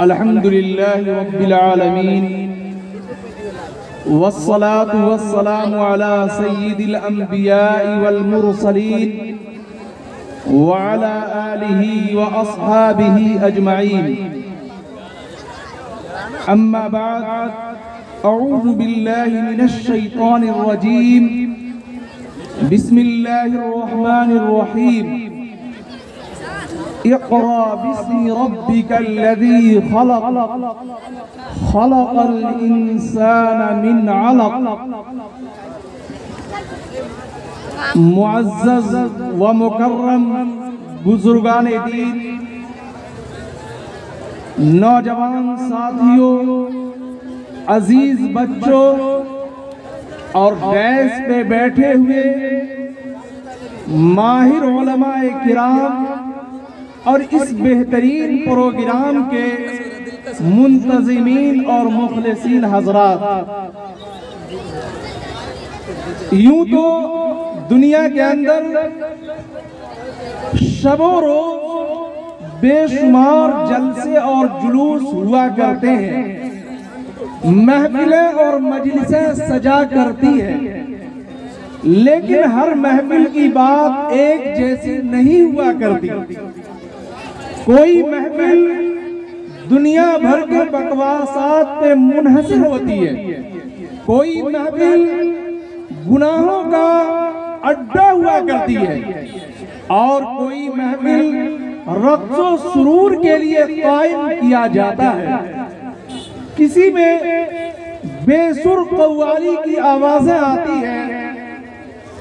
अल्हम्दुलिल्लाहि रब्बिल आलमीन वस्सलातु वस्सलामु अला सय्यिदिल अंबिया'i वल मुरसलीन व अला आलिहि व अस्हाबिहि अजमईन। अम्मा बाद, अऊज़ु बिल्लाहि मिनश शैतानिर रजीम। बिस्मिल्लाहिर रहमानिर रहीम। इक़रा बिस्मि रब्बिकल लज़ी खलक़, खलक़ल इंसान मिन अलक़। मुअज़्ज़ज़ व मुकर्रम बुजुर्गाने दीन, नौजवान साथियों, अजीज बच्चों और डैश पे बैठे हुए माहिर उलमाए किराम और इस बेहतरीन प्रोग्राम के मुंतज़िमीन और मुखलिसीन हज़रात, यूं तो दुनिया के अंदर शबो रोज बेशुमार जलसे और जुलूस हुआ करते हैं, महफिलें और मजलिसें सजा करती है, लेकिन हर महफिल की बात एक जैसी नहीं हुआ करती। कोई महफिल दुनिया भर के बकवासात पे मुनहसर होती है, कोई महफिल गुनाहों का अड्डा हुआ करती है और कोई महफिल रक़्स व सुरूर के लिए कायम किया जाता है। किसी में बेसुर कव्वाली की आवाजें आती हैं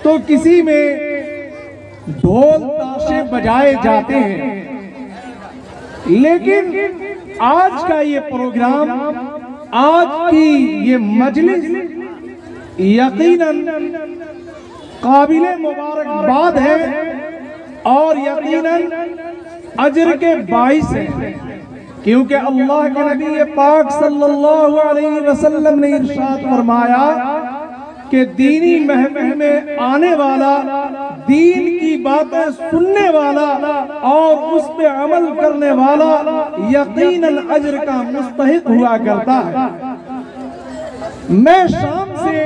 तो किसी में ढोल ताशे बजाए जाते हैं, लेकिन आज का ये प्रोग्राम, आज की ये मजलिस यकीनन काबिले मुबारकबाद है और यकीनन अजर के बाइस है, क्योंकि अल्लाह के नबी पाक सल्लल्लाहु अलैहि वसल्लम ने इरशाद फरमाया कि दीनी महफिल में आने वाला, दीन की बातें सुनने वाला और उस पे अमल करने वाला यकीनन अजर का मुस्तहिक हुआ करता है। मैं शाम से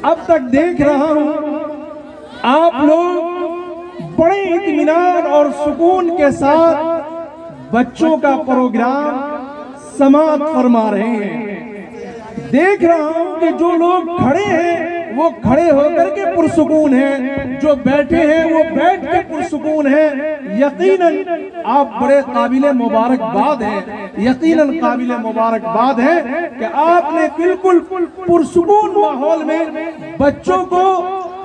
अब तक देख रहा हूं आप लोग बड़े इत्मीनान और सुकून के साथ बच्चों का प्रोग्राम समाप्त फरमा रहे हैं। देख रहा हूं कि जो लोग खड़े हैं वो खड़े होकर के पुरसुकून हैं, जो बैठे हैं वो बैठ के पुरसुकून हैं। यकीनन आप बड़े काबिले मुबारकबाद हैं, यकीनन काबिले मुबारकबाद हैं कि आपने बिल्कुल पुरसुकून माहौल में बच्चों को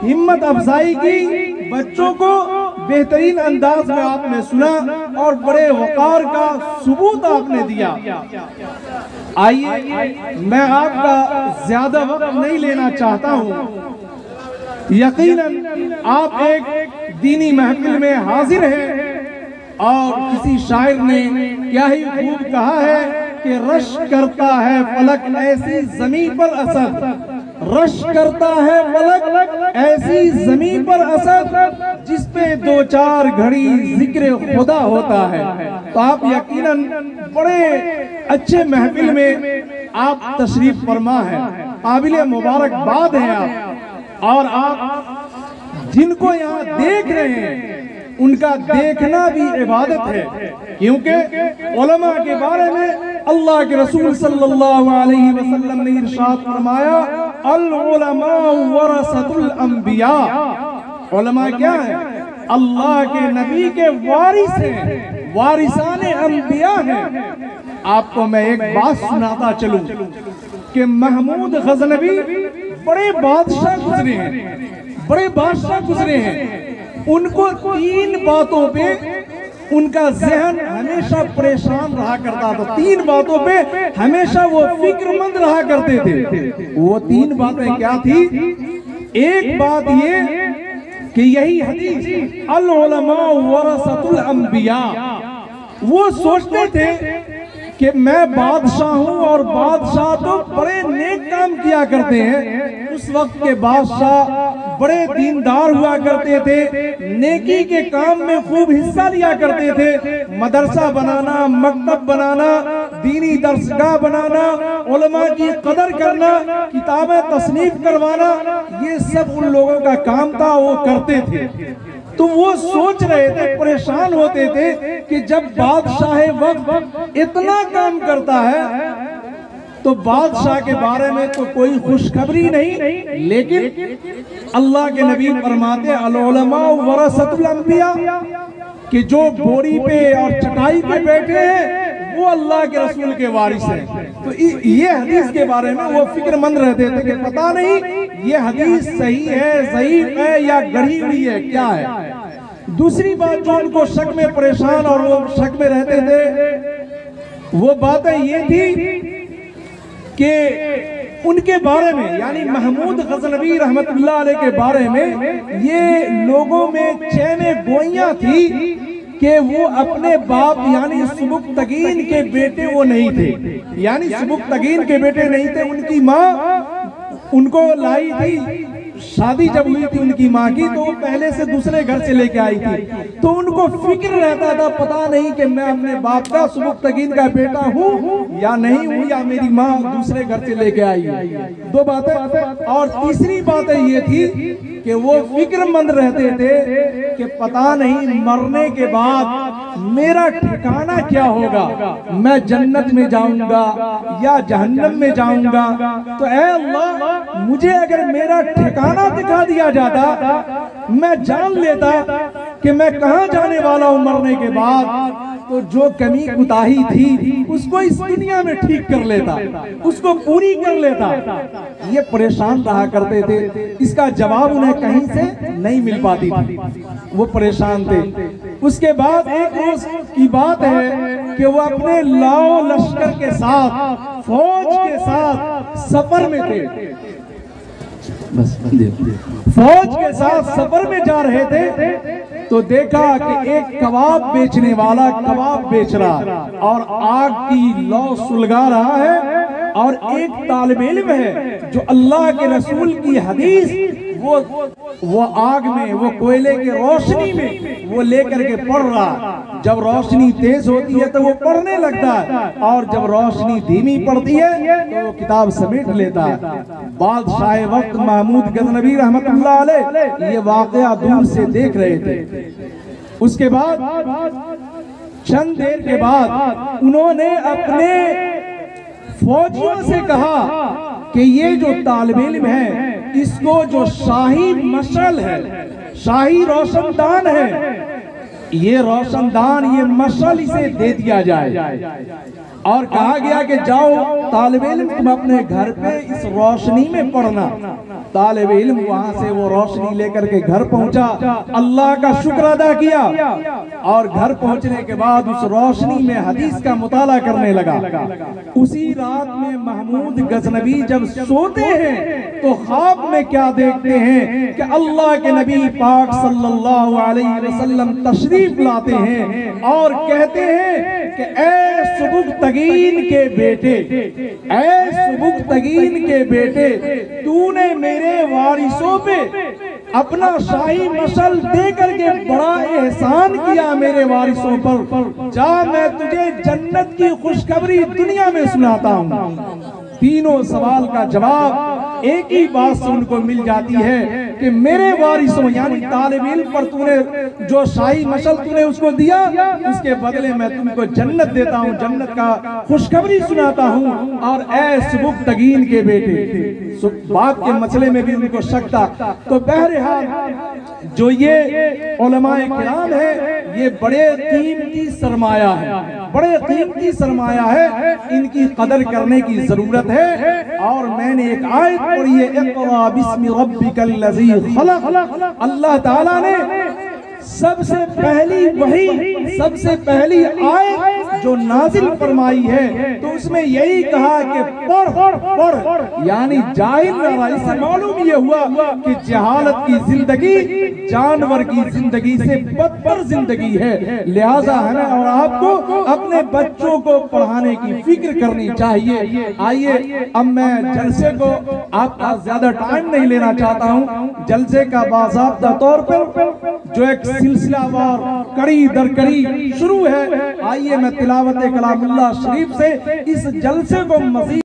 हिम्मत अफजाई की, बच्चों को बेहतरीन अंदाज में आपने सुना और बड़े वकार का सबूत आपने दिया। आइए, मैं आपका ज्यादा वक्त नहीं लेना चाहता हूं। यकीनन आप एक दीनी महफिल में हाजिर हैं और किसी शायर ने क्या ही खूब कहा है कि रश करता है फलक ऐसी जमीन पर असर, रश करता है फलक ऐसी जमीन पर असर जिस पे दो चार घड़ी जिक्र खुदा होता है। तो आप यकीनन बड़े अच्छे महफिल में आप तशरीफ फरमा है, काबिले मुबारकबाद हैं आप। और आप जिनको यहाँ देख रहे हैं उनका देखना भी इबादत है, क्योंकि उलमा के बारे में अल्लाह के रसूल सल्लल्लाहु अलैहि वसल्लम ने इरशाद फरमाया, अल उलमा वरसतुल अंबिया। उलमा क्या है? अल्लाह के नबी के वारिस हैं, वारिसाने अंबिया हैं। आपको मैं एक बात सुनाता चलूं कि महमूद गजनवी बड़े बादशाह गुजरे हैं, बड़े बादशाह गुजरे हैं। उनको तीन बातों पे उनका जहन हमेशा परेशान रहा करता था, तीन बातों पे हमेशा वो फिक्रमंद रहा करते थे। वो तीन बातें क्या थी? एक बात ये कि यही हदीस अल उलमा वरसतुल अंबिया, वो सोचते थे कि मैं बादशाह हूँ और बादशाह तो बड़े नेक काम किया करते हैं। उस वक्त के बादशाह बड़े दीनदार हुआ करते थे, नेकी के काम में खूब हिस्सा लिया करते थे। मदरसा बनाना, मकतब बनाना, दीनी दर्सगाह बनाना, उलमा की कदर करना, किताबें तसनीफ करवाना, ये सब उन लोगों का काम था, वो करते थे। तो वो सोच रहे थे, परेशान होते थे कि जब बादशाह वक्त इतना काम करता है तो बादशाह के बारे में तो कोई खुशखबरी नहीं। लेकिन अल्लाह के नबी फरमाते अल उलमा वरसतुल अंबिया कि जो बोरी पे और चटाई पे बैठे हैं वो अल्लाह के रसूल के वारिस हैं। तो ये हदीस के बारे में वो फिक्रमंद रहते थे कि पता नहीं ये हदीस सही है, ज़ईफ है या गढ़ी हुई है, क्या है। दूसरी बात जो उनको शक में परेशान और वो शक में रहते थे, वो बातें ये थी कि उनके बारे में, यानी महमूद गज़नवी रहमतुल्लाह अलैह के बारे में ये लोगों में चैने गोइयां थी कि वो अपने बाप यानी सुबुक्तगीन के बेटे वो नहीं थे, यानी सुबुक्तगीन के बेटे नहीं थे। उनकी माँ उनको लाई थी, शादी जब हुई थी उनकी माँ की तो वो पहले से दूसरे घर से लेके आई थी। तो उनको फिक्र रहता था, पता नहीं कि मैं अपने बाप का सुबुक्तगीन का बेटा हूँ या नहीं हूँ, या मेरी माँ दूसरे घर से लेके आई है। दो बातें। और तीसरी बात ये थी कि वो फिक्रमंद रहते थे कि पता नहीं मरने के बाद मेरा ठिकाना क्या होगा, मैं जन्नत में जाऊंगा या जहन्नम में जाऊंगा। तो ऐ अल्लाह, मुझे अगर मेरा ठिकाना दिखा दिया जाता, मैं जान लेता कि मैं कहाँ जाने वाला हूँ मरने के बाद, तो जो कमी कुताही थी उसको इस दुनिया में ठीक कर लेता, उसको पूरी कर लेता। ये परेशान रहा करते थे, इसका जवाब उन्हें कहीं से नहीं मिल पाती थी, वो परेशान थे। उसके बाद एक रोज की बात है कि वो अपने लाओ लश्कर के साथ, फौज के साथ सफर में थे, फौज के साथ सफर में जा रहे थे तो देखा कि एक कबाब बेचने वाला कबाब बेच रहा और आग की लौ सुलगा रहा है, और एक तालिब इल्म है जो अल्लाह के रसूल की हदीस वो आग में, वो कोयले के रोशनी में वो लेकर के पढ़ रहा। जब रोशनी तेज होती है तो वो पढ़ने लगता है, और जब रोशनी धीमी पड़ती है तो वो किताब समेट लेता है। बादशाह वक्त महमूद गज़नवी रहमतुल्लाह अलैह ये वाक़या दूर से देख रहे थे। उसके बाद चंद देर के बाद उन्होंने अपने फौजियों से कहा कि ये जो तालिब इल्म है इसको जो शाही मशअल है, शाही रोशनदान है, ये रोशनदान, ये मशअल इसे दे दिया जाए। और कहा गया कि जाओ तालिब इल्म तुम अपने घर पे इस रोशनी में पढ़ना। तालिब इल्म वहां से वो रोशनी लेकर के घर पहुंचा, अल्लाह का शुक्र अदा किया, और घर पहुंचने के बाद उस रोशनी में हदीस का मुताला करने लगा। उसी रात में महमूद गज़नवी जब सोते हैं तो ख्वाब में क्या देखते हैं कि अल्लाह के नबी पाक सल्लल्लाहु अलैहि वसल्लम तशरीफ लाते हैं और कहते हैं कि ऐ सुबुक्तगीन के बेटे, ऐ सुबुक्तगीन के बेटे, तूने मेरे वारिसों पे अपना शाही मशअल दे करके बड़ा एहसान किया मेरे वारिसों पर। जा मैं तुझे जन्नत की खुशखबरी दुनिया में सुनाता हूँ। तीनों सवाल का जवाब एक ही बात से उनको मिल जाती है कि मेरे वारिसों यानी तालिब इल्म पर तूने जो शाही मशअल तूने उसको दिया, उसके बदले मैं तुमको जन्नत देता हूँ, जन्नत का खुशखबरी सुनाता हूँ। और ऐ सुबुक्तगीन के बेटे, बात के मसले में भी उनको शक था। तो बहरहाल जो ये उलमाए किराम है ये बड़े कीमती सरमाया है, बड़े कीमती सरमाया है, इनकी कदर करने की जरूरत है। और मैंने एक आयत पढ़ी है, इक़रा बिस्मि रब्बिकल लज़ी खलक़। अल्लाह ताला ने सबसे पहली वही, सबसे पहली आयत जो नाजिल फरमाई है तो उसमें यही कहा कि पढ़ पढ़, यानी जाहिल रहा। इससे मालूम ये हुआ कि जहालत की जिंदगी जानवर की जिंदगी से बदतर जिंदगी है। लिहाजा है ना, और आपको अपने बच्चों को पढ़ाने की फिक्र करनी चाहिए। आइए अब मैं जलसे को आपका ज्यादा टाइम नहीं लेना चाहता हूँ। जलसे का बाज़ाब्ता तौर पर जो एक सिलसिलावार कड़ी दर कड़ी शुरू है। आइए मैं तिलावत कलामुल्लाह शरीफ से इस जलसे को मज़ीद